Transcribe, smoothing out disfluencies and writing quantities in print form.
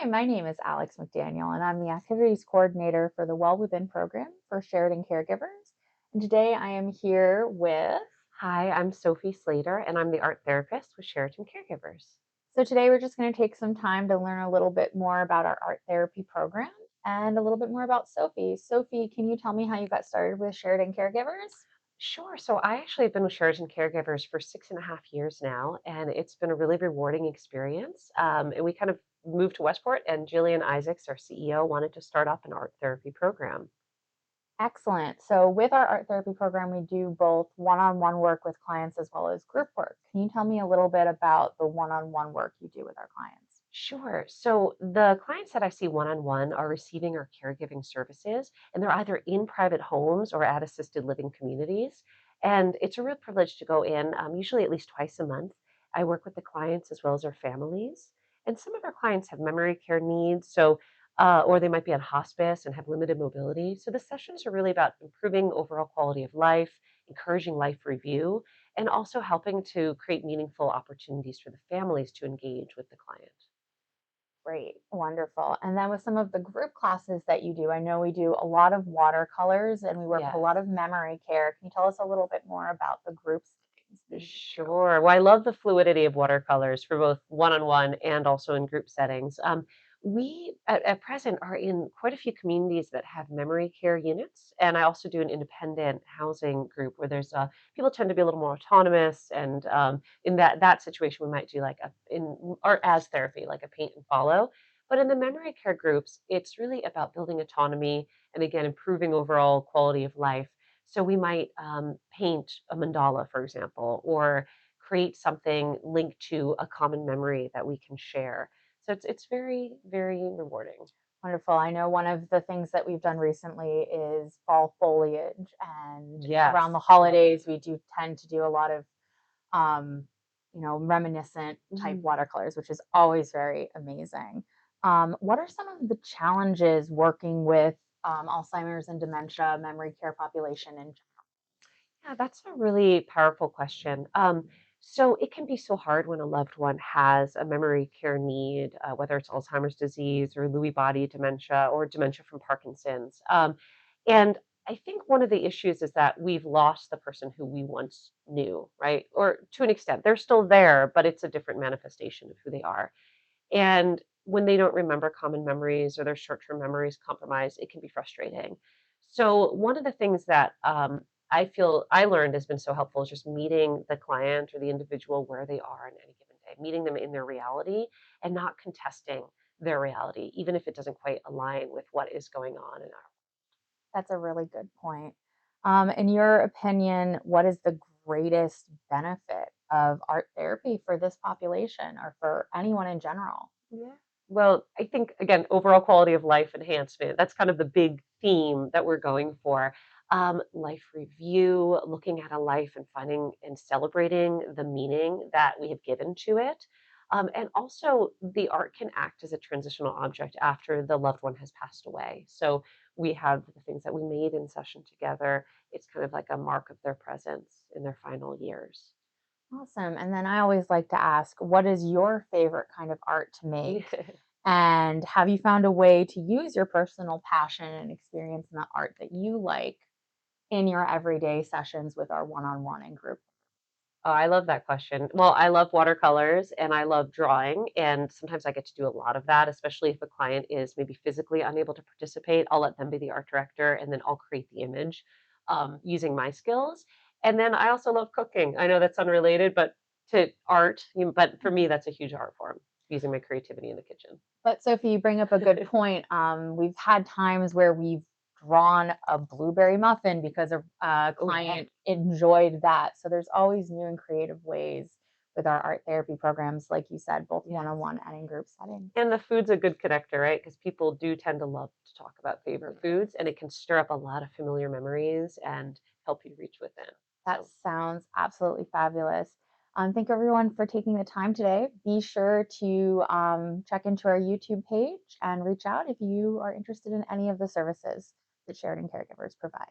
Hi, my name is Alex McDaniel, and I'm the activities coordinator for the Well Within program for Sheraton Caregivers. And today I am here with, Hi, I'm Sophie Slater, and I'm the art therapist with Sheraton Caregivers. so today we're just going to take some time to learn a little bit more about our art therapy program and a little bit more about Sophie. Sophie, can you tell me how you got started with Sheraton Caregivers? Sure. So I actually have been with Sheraton Caregivers for 6.5 years now, and it's been a really rewarding experience. And we kind of moved to Westport, and Jillian Isaacs, our CEO, wanted to start up an art therapy program. Excellent. So, with our art therapy program, we do both one on one work with clients as well as group work. Can you tell me a little bit about the one on one work you do with our clients? Sure. So the clients that I see one on one are receiving our caregiving services, and they're either in private homes or at assisted living communities. And it's a real privilege to go in, usually at least twice a month. I work with the clients as well as their families. And some of our clients have memory care needs, or they might be on hospice and have limited mobility. So the sessions are really about improving overall quality of life, encouraging life review, and also helping to create meaningful opportunities for the families to engage with the client. Great, wonderful. And then with some of the group classes that you do, I know we do a lot of watercolors and we work with a Yes. lot of memory care. Can you tell us a little bit more about the group settings that you do? Sure. Well, I love the fluidity of watercolors for both one-on-one and also in group settings. We at present are in quite a few communities that have memory care units, and I also do an independent housing group where there's people tend to be a little more autonomous, and in that situation, we might do like a in art as therapy, like a paint and follow. But in the memory care groups, it's really about building autonomy and again improving overall quality of life. So we might paint a mandala, for example, or create something linked to a common memory that we can share. So it's very, very rewarding. Wonderful. I know one of the things that we've done recently is fall foliage. And Yes. around the holidays, we do tend to do a lot of um, reminiscent type Mhm. watercolors, which is always very amazing. What are some of the challenges working with Alzheimer's and dementia memory care population in Yeah, that's a really powerful question. So it can be so hard when a loved one has a memory care need, whether it's Alzheimer's disease or Lewy body dementia or dementia from Parkinson's. And I think one of the issues is that we've lost the person who we once knew, right? Or to an extent, they're still there, but it's a different manifestation of who they are. And when they don't remember common memories or their short-term memories compromised, it can be frustrating. So one of the things that I feel I learned has been so helpful is just meeting the client or the individual where they are on any given day, meeting them in their reality and not contesting their reality, even if it doesn't quite align with what is going on in our. That's a really good point. In your opinion, what is the greatest benefit of art therapy for this population or for anyone in general? Yeah. Well, I think again, overall quality of life enhancement. That's kind of the big theme that we're going for. Life review, looking at a life and finding and celebrating the meaning that we have given to it. And also, the art can act as a transitional object after the loved one has passed away. So we have the things that we made in session together. It's kind of like a mark of their presence in their final years. Awesome. And then I always like to ask, what is your favorite kind of art to make? And have you found a way to use your personal passion and experience in the art that you like in your everyday sessions with our one on one and group? Oh, I love that question. Well, I love watercolors and I love drawing, and sometimes I get to do a lot of that, especially if a client is maybe physically unable to participate. I'll let them be the art director, and then I'll create the image using my skills. And then I also love cooking. I know that's unrelated, but to art, but for me, that's a huge art form, using my creativity in the kitchen. But Sophie, you bring up a good point. We've had times where we've drawn a blueberry muffin because a Oh, yeah. client enjoyed that. So there's always new and creative ways with our art therapy programs, like you said, both one on Yes. one and in group settings. And the food's a good connector, right? Because people do tend to love to talk about favorite foods, and it can stir up a lot of familiar memories and help you reach within. That So, sounds absolutely fabulous. Thank everyone for taking the time today. Be sure to check into our YouTube page and reach out if you are interested in any of the services that Sheridan Caregivers provides.